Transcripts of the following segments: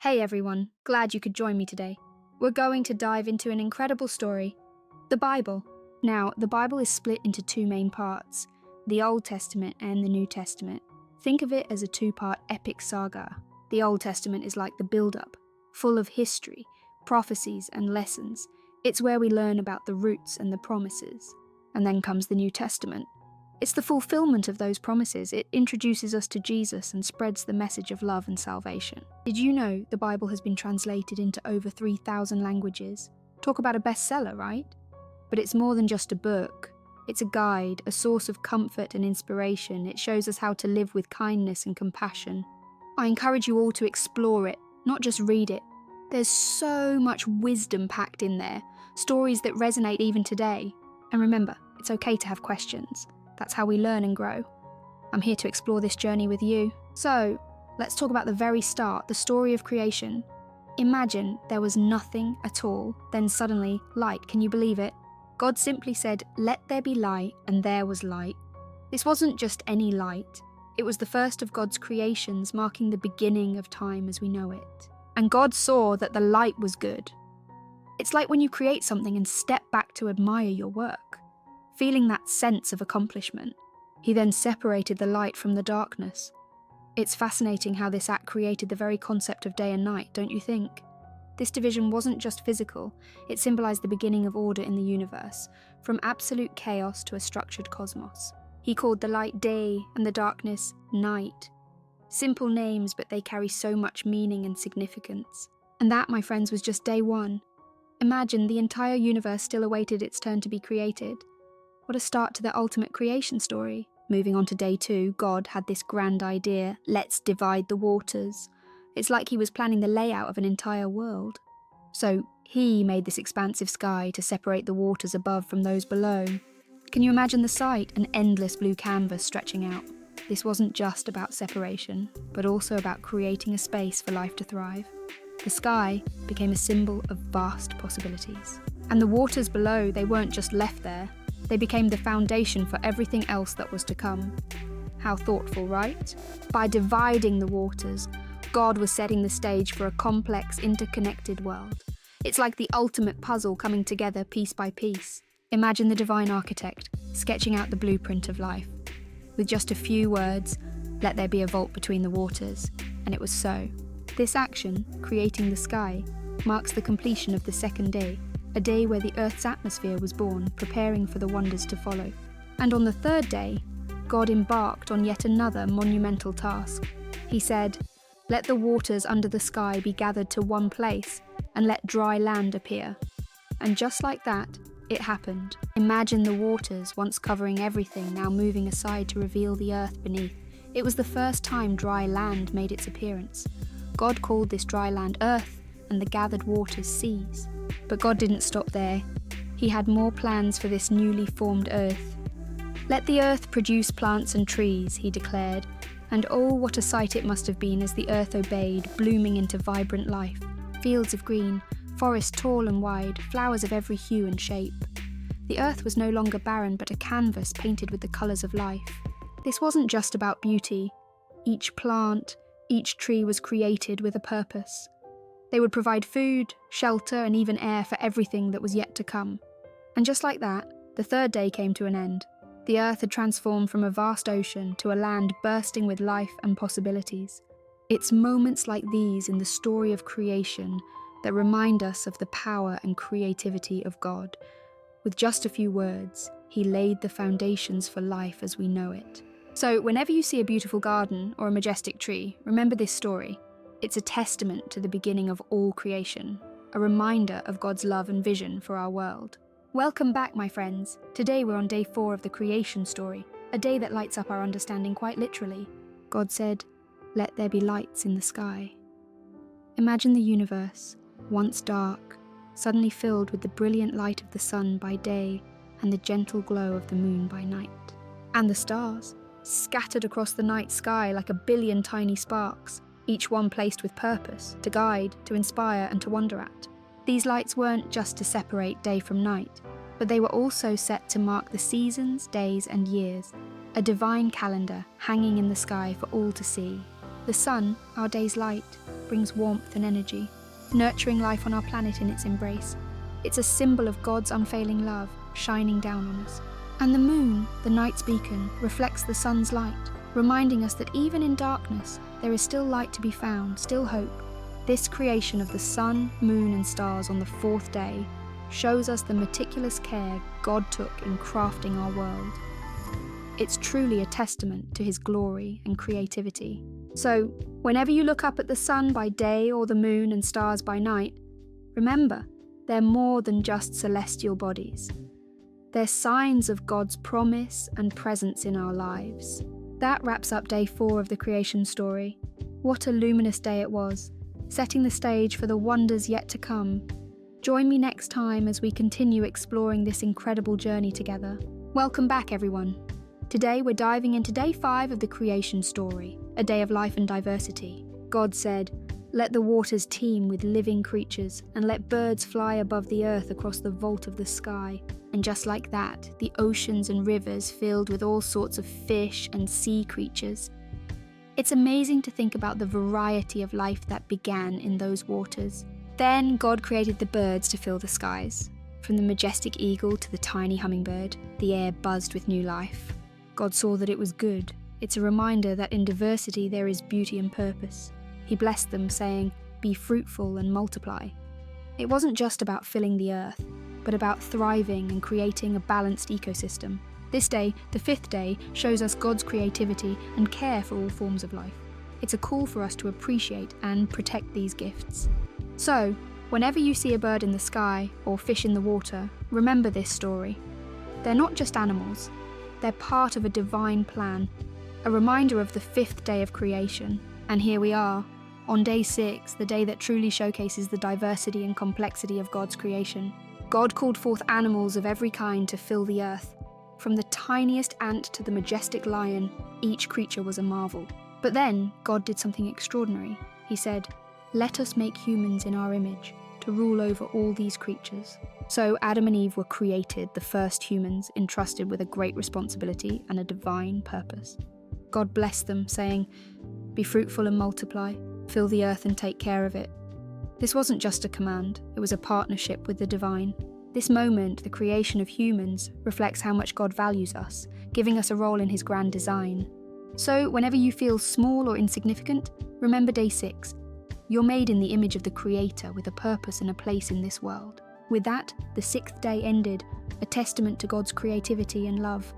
Hey everyone, glad you could join me today. We're going to dive into an incredible story, the Bible. Now, the Bible is split into two main parts, the Old Testament and the New Testament. Think of it as a two-part epic saga. The Old Testament is like the build-up, full of history, prophecies and lessons. It's where we learn about the roots and the promises. And then comes the New Testament. It's the fulfillment of those promises. It introduces us to Jesus and spreads the message of love and salvation. Did you know the Bible has been translated into over 3,000 languages? Talk about a bestseller, right? But it's more than just a book. It's a guide, a source of comfort and inspiration. It shows us how to live with kindness and compassion. I encourage you all to explore it, not just read it. There's so much wisdom packed in there, stories that resonate even today. And remember, it's okay to have questions. That's how we learn and grow. I'm here to explore this journey with you. So, let's talk about the very start, the story of creation. Imagine there was nothing at all, then suddenly, light. Can you believe it? God simply said, "Let there be light," and there was light. This wasn't just any light. It was the first of God's creations, marking the beginning of time as we know it. And God saw that the light was good. It's like when you create something and step back to admire your work, feeling that sense of accomplishment. He then separated the light from the darkness. It's fascinating how this act created the very concept of day and night, don't you think? This division wasn't just physical, it symbolized the beginning of order in the universe, from absolute chaos to a structured cosmos. He called the light day and the darkness night. Simple names, but they carry so much meaning and significance. And that, my friends, was just day one. Imagine the entire universe still awaited its turn to be created. What a start to the ultimate creation story. Moving on to day two, God had this grand idea, let's divide the waters. It's like he was planning the layout of an entire world. So he made this expansive sky to separate the waters above from those below. Can you imagine the sight, an endless blue canvas stretching out? This wasn't just about separation, but also about creating a space for life to thrive. The sky became a symbol of vast possibilities. And the waters below, they weren't just left there. They became the foundation for everything else that was to come. How thoughtful, right? By dividing the waters, God was setting the stage for a complex, interconnected world. It's like the ultimate puzzle coming together piece by piece. Imagine the divine architect sketching out the blueprint of life. With just a few words, let there be a vault between the waters. And it was so. This action, creating the sky, marks the completion of the second day. A day where the Earth's atmosphere was born, preparing for the wonders to follow. And on the third day, God embarked on yet another monumental task. He said, "Let the waters under the sky be gathered to one place, and let dry land appear." And just like that, it happened. Imagine the waters, once covering everything, now moving aside to reveal the earth beneath. It was the first time dry land made its appearance. God called this dry land earth, and the gathered waters seas. But God didn't stop there. He had more plans for this newly formed earth. "Let the earth produce plants and trees," he declared, and oh, what a sight it must have been as the earth obeyed, blooming into vibrant life. Fields of green, forests tall and wide, flowers of every hue and shape. The earth was no longer barren, but a canvas painted with the colours of life. This wasn't just about beauty. Each plant, each tree was created with a purpose. They would provide food, shelter, and even air for everything that was yet to come. And just like that, the third day came to an end. The earth had transformed from a vast ocean to a land bursting with life and possibilities. It's moments like these in the story of creation that remind us of the power and creativity of God. With just a few words, he laid the foundations for life as we know it. So whenever you see a beautiful garden or a majestic tree, remember this story. It's a testament to the beginning of all creation, a reminder of God's love and vision for our world. Welcome back, my friends. Today we're on day 4 of the creation story, a day that lights up our understanding quite literally. God said, "Let there be lights in the sky." Imagine the universe, once dark, suddenly filled with the brilliant light of the sun by day and the gentle glow of the moon by night. And the stars, scattered across the night sky like a billion tiny sparks, each one placed with purpose, to guide, to inspire, and to wonder at. These lights weren't just to separate day from night, but they were also set to mark the seasons, days, and years, a divine calendar hanging in the sky for all to see. The sun, our day's light, brings warmth and energy, nurturing life on our planet in its embrace. It's a symbol of God's unfailing love shining down on us. And the moon, the night's beacon, reflects the sun's light, reminding us that even in darkness, there is still light to be found, still hope. This creation of the sun, moon, and stars on the fourth day shows us the meticulous care God took in crafting our world. It's truly a testament to his glory and creativity. So, whenever you look up at the sun by day or the moon and stars by night, remember, they're more than just celestial bodies. They're signs of God's promise and presence in our lives. That wraps up day 4 of the creation story. What a luminous day it was, setting the stage for the wonders yet to come. Join me next time as we continue exploring this incredible journey together. Welcome back, everyone. Today we're diving into day 5 of the creation story, a day of life and diversity. God said, "Let the waters teem with living creatures, and let birds fly above the earth across the vault of the sky." And just like that, the oceans and rivers filled with all sorts of fish and sea creatures. It's amazing to think about the variety of life that began in those waters. Then God created the birds to fill the skies. From the majestic eagle to the tiny hummingbird, the air buzzed with new life. God saw that it was good. It's a reminder that in diversity there is beauty and purpose. He blessed them, saying, "Be fruitful and multiply." It wasn't just about filling the earth, but about thriving and creating a balanced ecosystem. This day, the 5th day, shows us God's creativity and care for all forms of life. It's a call for us to appreciate and protect these gifts. So, whenever you see a bird in the sky or fish in the water, remember this story. They're not just animals. They're part of a divine plan, a reminder of the 5th day of creation. And here we are, on day 6, the day that truly showcases the diversity and complexity of God's creation. God called forth animals of every kind to fill the earth. From the tiniest ant to the majestic lion, each creature was a marvel. But then, God did something extraordinary. He said, "Let us make humans in our image, to rule over all these creatures." So Adam and Eve were created, the first humans, entrusted with a great responsibility and a divine purpose. God blessed them, saying, "Be fruitful and multiply, fill the earth and take care of it." This wasn't just a command, it was a partnership with the divine. This moment, the creation of humans, reflects how much God values us, giving us a role in his grand design. So whenever you feel small or insignificant, remember day 6. You're made in the image of the Creator with a purpose and a place in this world. With that, the 6th day ended, a testament to God's creativity and love.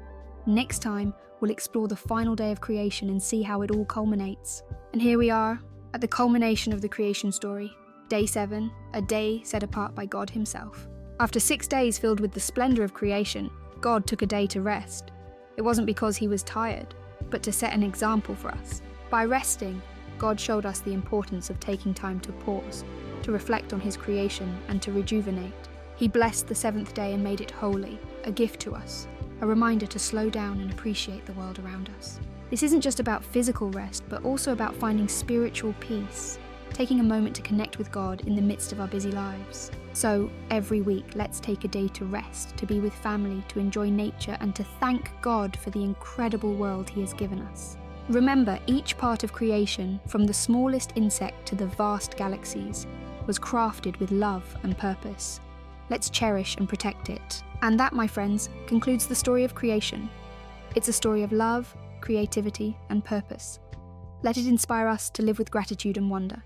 Next time, we'll explore the final day of creation and see how it all culminates. And here we are, at the culmination of the creation story. Day 7, a day set apart by God himself. After 6 days filled with the splendor of creation, God took a day to rest. It wasn't because he was tired, but to set an example for us. By resting, God showed us the importance of taking time to pause, to reflect on his creation and to rejuvenate. He blessed the 7th day and made it holy, a gift to us, a reminder to slow down and appreciate the world around us. This isn't just about physical rest, but also about finding spiritual peace, taking a moment to connect with God in the midst of our busy lives. So, every week, let's take a day to rest, to be with family, to enjoy nature, and to thank God for the incredible world he has given us. Remember, each part of creation, from the smallest insect to the vast galaxies, was crafted with love and purpose. Let's cherish and protect it. And that, my friends, concludes the story of creation. It's a story of love, creativity, and purpose. Let it inspire us to live with gratitude and wonder.